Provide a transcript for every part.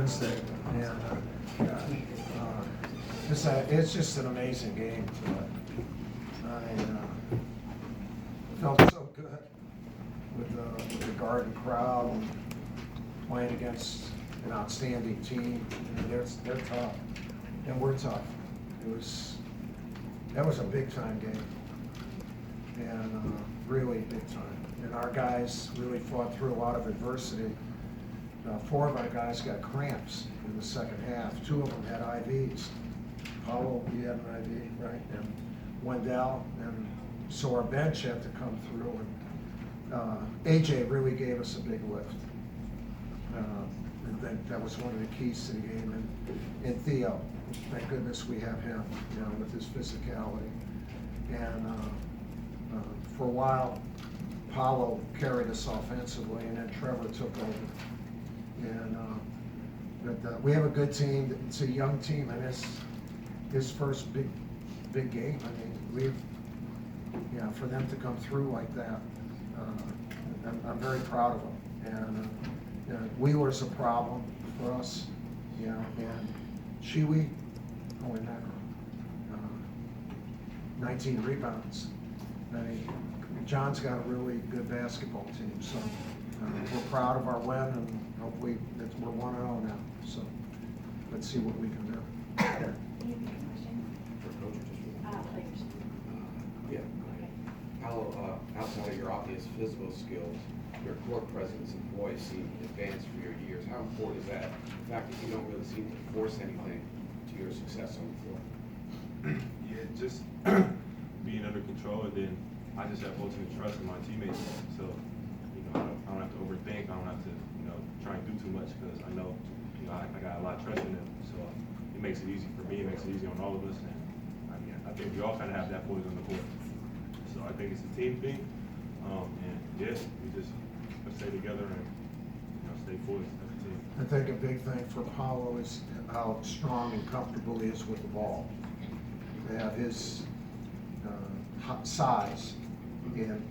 Wednesday, and it's just an amazing game. I felt so good with the Garden crowd and playing against an outstanding team. And they're tough, and we're tough. That was a big time game, and really big time. And our guys really fought through a lot of adversity. 4 of our guys got cramps in the second half. 2 of them had IVs. Paolo, you had an IV, right? And Wendell, and so our bench had to come through. And AJ really gave us a big lift. And that was one of the keys to the game. And Theo, thank goodness we have him, with his physicality. And for a while, Paolo carried us offensively, and then Trevor took over. And but we have a good team. It's a young team, and it's his first big game. I mean, for them to come through like that, I'm very proud of them. And Wheeler's a problem for us, and Shiwi, holy mackerel, 19 rebounds. I mean, John's got a really good basketball team, so we're proud of our win, and hopefully we're 1-0 now. So let's see what we can do. For coach or just Players. Yeah. Paolo, outside of your obvious physical skills, your court presence and voice seem advanced for your years. How important is that? The fact that you don't really seem to force anything to your success on the floor. Yeah, just being under control, and then I just have ultimate trust in my teammates. So, I don't have to overthink. I don't have to, try and do too much, because I know, I got a lot of trust in them. So it makes it easy for me. It makes it easy on all of us. And I think we all kind of have that voice on the court. So I think it's a team thing. And yes, we just stay together and stay focused as a team. I think a big thing for Paolo is how strong and comfortable he is with the ball. They have his size, and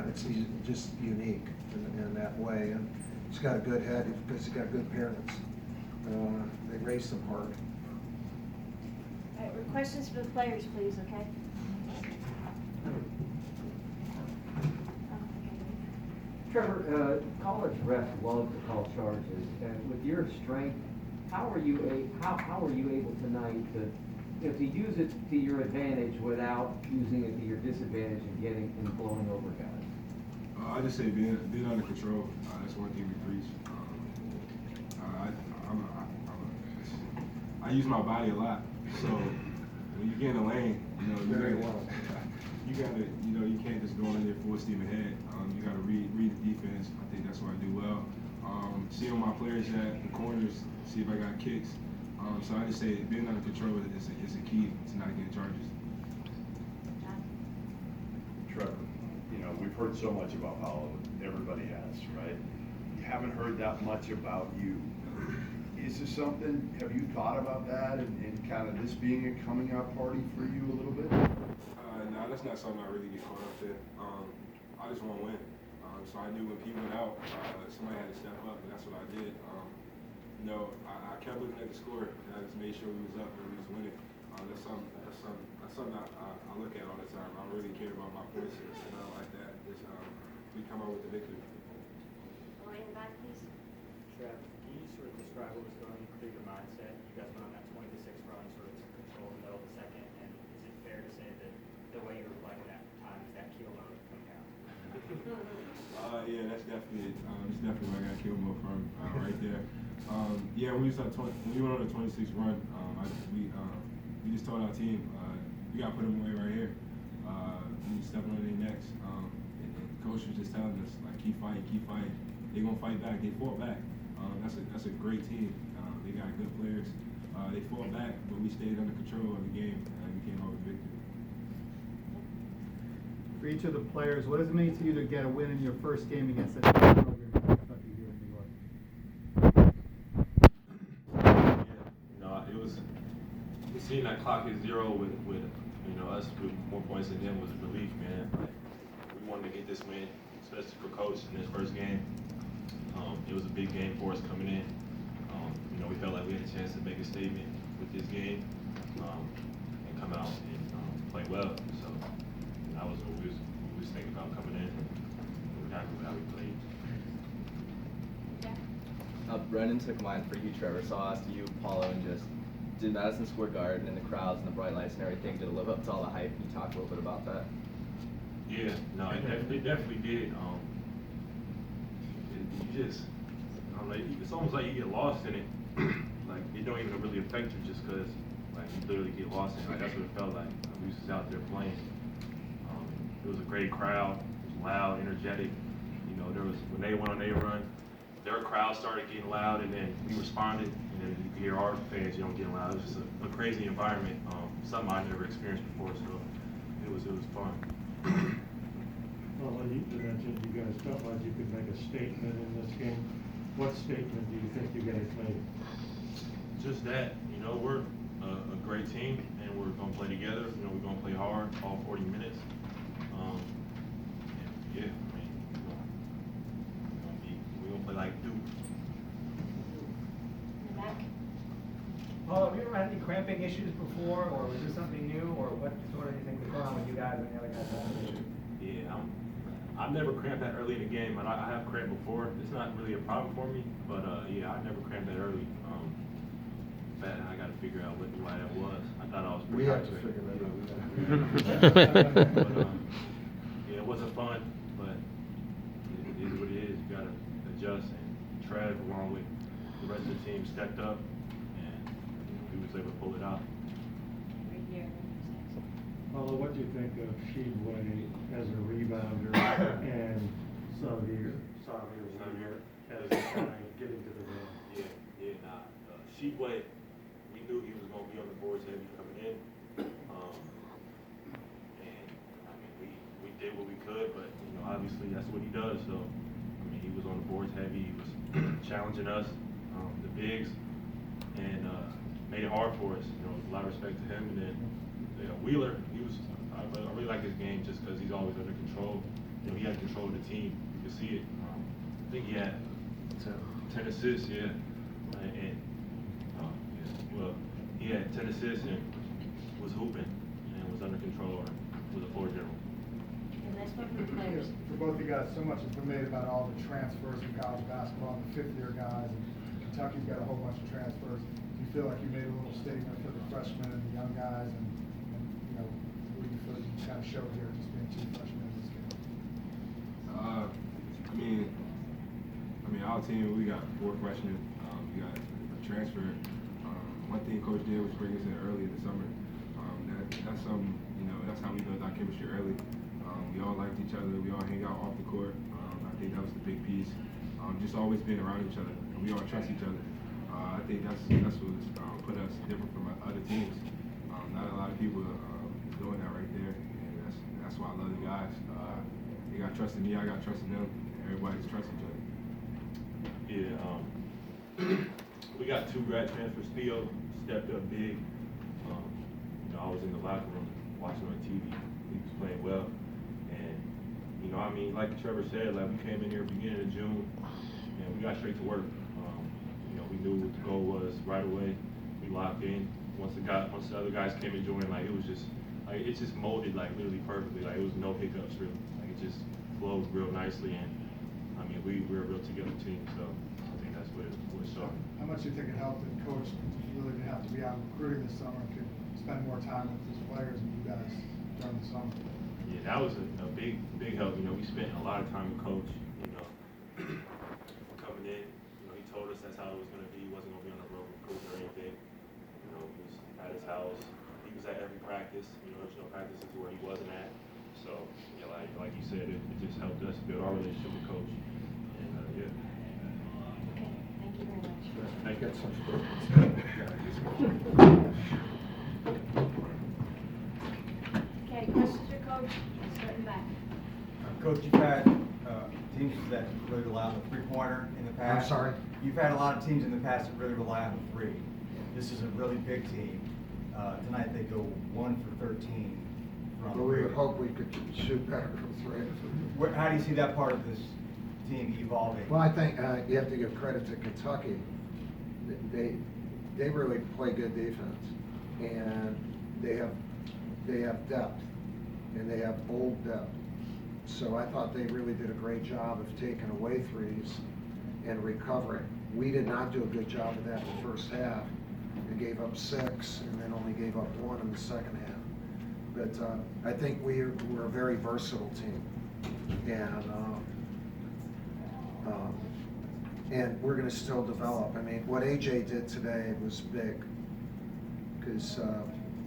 it's just unique in that way. And he's got a good head because he's got good parents. They raised him hard. All right, questions for the players, please, okay? Trevor, college refs love to call charges, and with your strength, how are you able tonight to use it to your advantage without using it to your disadvantage and getting and blowing over guys? I just say being under control. That's one thing we preach. I use my body a lot, so when you get in the lane, you gotta, you can't just go in there full steam ahead. You gotta read the defense. I think that's what I do well. See on my players at the corners, see if I got kicks. So I just say being under control is a key to not getting charges. Trevor, we've heard so much about Paolo. Everybody has, right? You haven't heard that much about you. Is there something, have you thought about that and kind of this being a coming out party for you a little bit? No, that's not something I really get caught up in. I just want to win. So I knew when Pete went out, somebody had to step up, and that's what I did. I kept looking at the score, and I just made sure we was up and we was winning. That's something I look at all the time. I don't really care about my points and nothing like that. We come out with the victory. Elaine, in the back, please. Trev, can you sort of describe what was going on through your mindset? You guys went on that 20-6 run, sort of took control in the middle of the second, and is it fair to say that the way you were playing at that time is that keel mode coming out? Yeah, that's definitely it. It's definitely where I got kill mode from right there. Yeah, when we went on a 26 run, we just told our team we got to put them away right here. We stepping on their necks. And coach was just telling us like keep fighting. They're gonna fight back. They fought back. That's a great team. They got good players. They fought back, but we stayed under control of the game and we came out with victory. For each of the players, what does it mean to you to get a win in your first game against a program in Kentucky here in New York? Yeah, it was seeing that clock at 0 with us with more points than them was a relief, man. Like, we wanted to get this win, especially for coach in his first game. It was a big game for us coming in. You know, we felt like we had a chance to make a statement with this game and come out and play well. So that was what we was thinking about coming in. We're happy with how we played. Brendan took mine for you, Trevor. So I'll ask you, Paulo, and just did Madison Square Garden and the crowds and the bright lights and everything, did it live up to all the hype? Can you talk a little bit about that? Yeah, no, it definitely did. You just, I don't know, it's almost like you get lost in it. Like, it don't even really affect you just because, like, you literally get lost in it. Like, that's what it felt like. We was just out there playing. It was a great crowd, it was loud, energetic. You know, when they went on their run, their crowd started getting loud, and then we responded, and then you could hear our fans, getting loud. It was just a crazy environment, something I've never experienced before, so it was fun. Well, you mentioned you guys felt like you could make a statement in this game. What statement do you think you guys made? Just that, we're a great team, and we're going to play together. We're going to play hard all 40 minutes. We're going to play like Duke. Back. Paul, have you ever had any cramping issues before, or was this something new, or what sort of you think was going on with you guys and the other guys having issues? Yeah, I've never cramped that early in the game, but I have cramped before. It's not really a problem for me, but yeah, I never cramped that early. But I got to figure out why that was. I thought I was pretty We have to hydrated. figure that out. But, yeah, it wasn't fun, but it is what it is. You got to adjust, and Trev, along with the rest of the team, stepped up, and we was able to pull it out. Right here. Paulo, what do you think of Sheedway as a rebounder and Savir as a guy getting to the rim? Sheedway, we knew he was going to be on the boards heavy coming in. And, we did what we could, but, obviously that's what he does. So, he was on the boards heavy. He was challenging us, the bigs, and made it hard for us. A lot of respect to him. And then, Wheeler, I really like his game just because he's always under control. He had control of the team. You could see it. I think he had 10 assists, yeah. He had 10 assists and was hooping and was under control and was a floor general. And that's one for the players. For both you guys, so much has been made about all the transfers in college basketball and the fifth-year guys, and Kentucky's got a whole bunch of transfers. Do you feel like you made a little statement for the freshmen and the young guys, and what do you feel like you kind of showed here, just being two freshmen in this game? Our team, we got 4 freshmen. We got a transfer. One thing Coach did was bring us in early in the summer. That's something, that's how we built our chemistry early. We all liked each other. We all hang out off the court. I think that was the big piece. Just always being around each other, and we all trust each other. I think that's what's put us different from other teams. Not a lot of people doing that right there, and that's why I love the guys. They got trust in me, I got trust in them. Everybody's trust each other. Yeah, we got 2 grad transfers. Theo stepped up big. I was in the locker room watching on TV. He was playing well, and like Trevor said, like we came in here beginning of June, and we got straight to work. We knew what the goal was right away. We locked in. Once the other guys came and joined, like it was just like it just molded like literally perfectly. Like it was no hiccups really. Like it just flowed real nicely, and we're a real together team. So I think that's what it showed. How much do you think it helped that Coach really didn't have to be out recruiting this summer and could spend more time with his players and you guys during the summer? Yeah, that was a big help. We spent a lot of time with Coach. Coming in, he told us that's how it was going to be. He wasn't going to be on the road recruit or anything. He was at his house. He was at every practice. There's no practices where he wasn't at. So, like you said, it just helped us build our relationship with Coach. And yeah. Okay, thank you very much. Thank you. Okay, questions for Coach? Starting back. Coach, you've had teams that really rely on the three-pointer in the past. I'm sorry? You've had a lot of teams in the past that really rely on the three. This is a really big team. Tonight they go 1 for 13 from But we three. would hope we could shoot better from 3. How do you see that part of this team evolving? Well, I think you have to give credit to Kentucky. they really play good defense, and they have depth, and they have old depth. So I thought they really did a great job of taking away threes and recovering. We did not do a good job of that in the first half. We gave up 6 and then only gave up 1 in the second half. But I think we're a very versatile team, and we're going to still develop. I mean, what AJ did today was big, because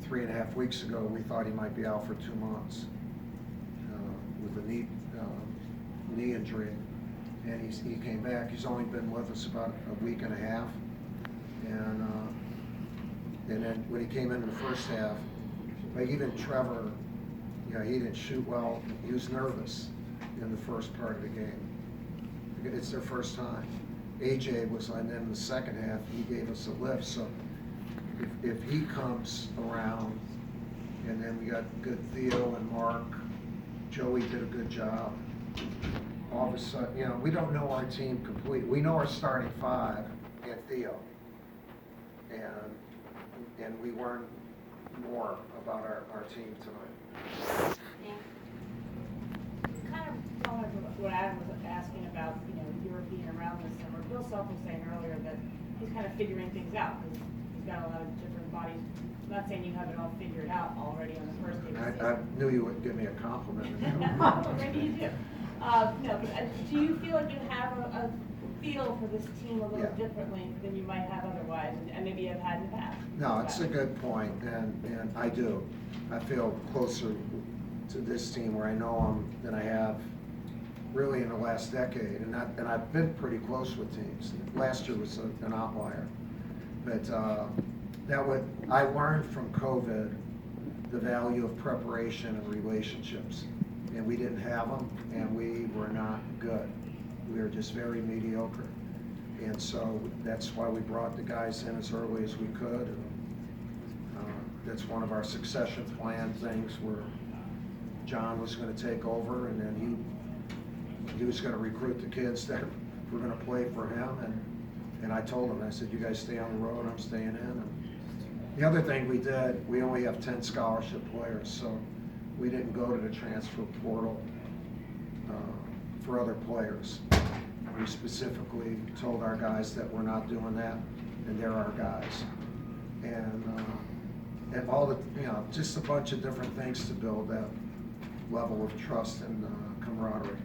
3.5 weeks ago we thought he might be out for 2 months with a knee injury, and he came back. He's only been with us about a week and a half, and then when he came in the first half, like even Trevor, he didn't shoot well. He was nervous in the first part of the game. It's their first time. AJ was, and then in the second half, he gave us a lift. So if he comes around, and then we got good Theo and Mark, Joey did a good job. All of a sudden, we don't know our team completely. We know our starting 5 and Theo, and we learned more about our team tonight. Kind of following up with what Adam was asking about, Europe being around this summer. Bill Self was saying earlier that he's kind of figuring things out because he's got a lot of different bodies. I'm not saying you have it all figured out already on the first day of the season. I knew you would give me a compliment. Maybe you do. No, but do you feel like you have a feel for this team a little differently than you might have otherwise, and maybe have had in the past? No, it's a good point, and I do. I feel closer to this team where I know them than I have really in the last decade, and I've been pretty close with teams. Last year was an outlier, but I learned from COVID the value of preparation and relationships, and we didn't have them, and we were not good. We were just very mediocre, and so that's why we brought the guys in as early as we could. And, that's one of our succession plan things where John was going to take over, and then he was going to recruit the kids that were going to play for him. And I told him, I said, you guys stay on the road, I'm staying in. And the other thing we did, we only have 10 scholarship players, so we didn't go to the transfer portal for other players. We specifically told our guys that we're not doing that, and they're our guys. And all the, just a bunch of different things to build that level of trust and camaraderie.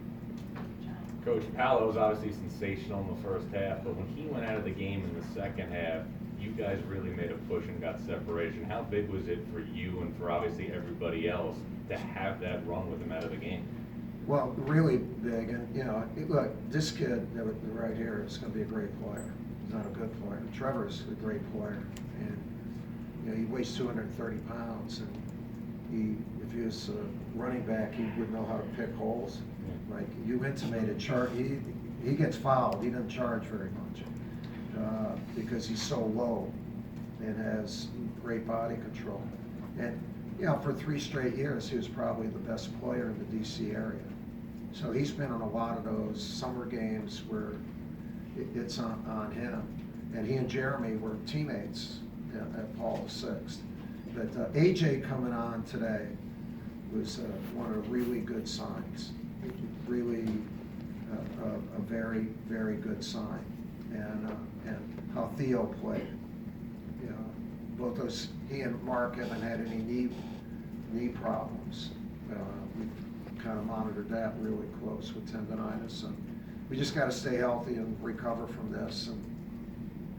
Coach, Paolo was obviously sensational in the first half, but when he went out of the game in the second half, you guys really made a push and got separation. How big was it for you and for obviously everybody else to have that run with him out of the game? Well, really big, and look, this kid right here is going to be a great player. He's not a good player. Trevor's a great player, and he weighs 230 pounds, and if he was a running back, he would know how to pick holes. Like you intimated, he gets fouled. He doesn't charge very much because he's so low and has great body control. And for 3 straight years, he was probably the best player in the DC area. So he's been in a lot of those summer games where it's on him. And he and Jeremy were teammates at Paul VI. But AJ coming on today was one of the really good signs. Really a very, very good sign. And how Theo played. Both those, he and Mark haven't had any knee problems. We've kind of monitored that really close with tendonitis, and we just got to stay healthy and recover from this. And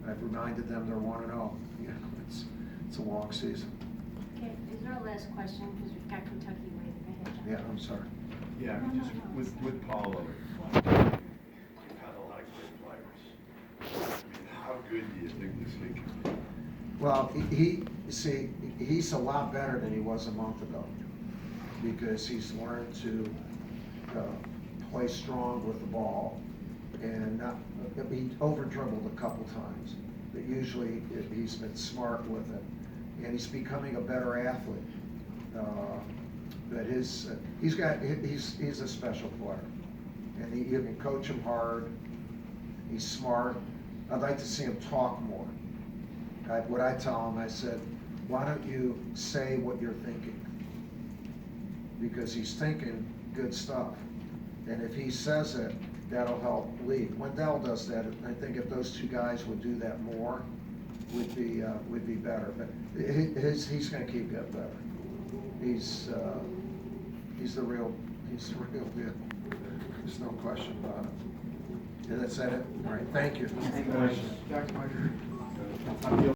I've reminded them they're 1-0. It's a long season. Okay, is there a last question, because we've got Kentucky waiting ahead. Yeah, I'm sorry. Yeah, just with Paolo, you've had a lot of great players. How good do you think this kid can be? Well, he's a lot better than he was a month ago, because he's learned to play strong with the ball, and he over-dribbled a couple times, but usually he's been smart with it, and he's becoming a better athlete. But he's a special player, and you can coach him hard. He's smart, I'd like to see him talk more. What I tell him, I said, why don't you say what you're thinking? Because he's thinking good stuff. And if he says it, that'll help lead. Wendell does that. I think if those two guys would do that more, would be better. But he's gonna keep getting better. He's the real deal. There's no question about it. And that's it. All right, thank you. Thank you. Jack, Mike.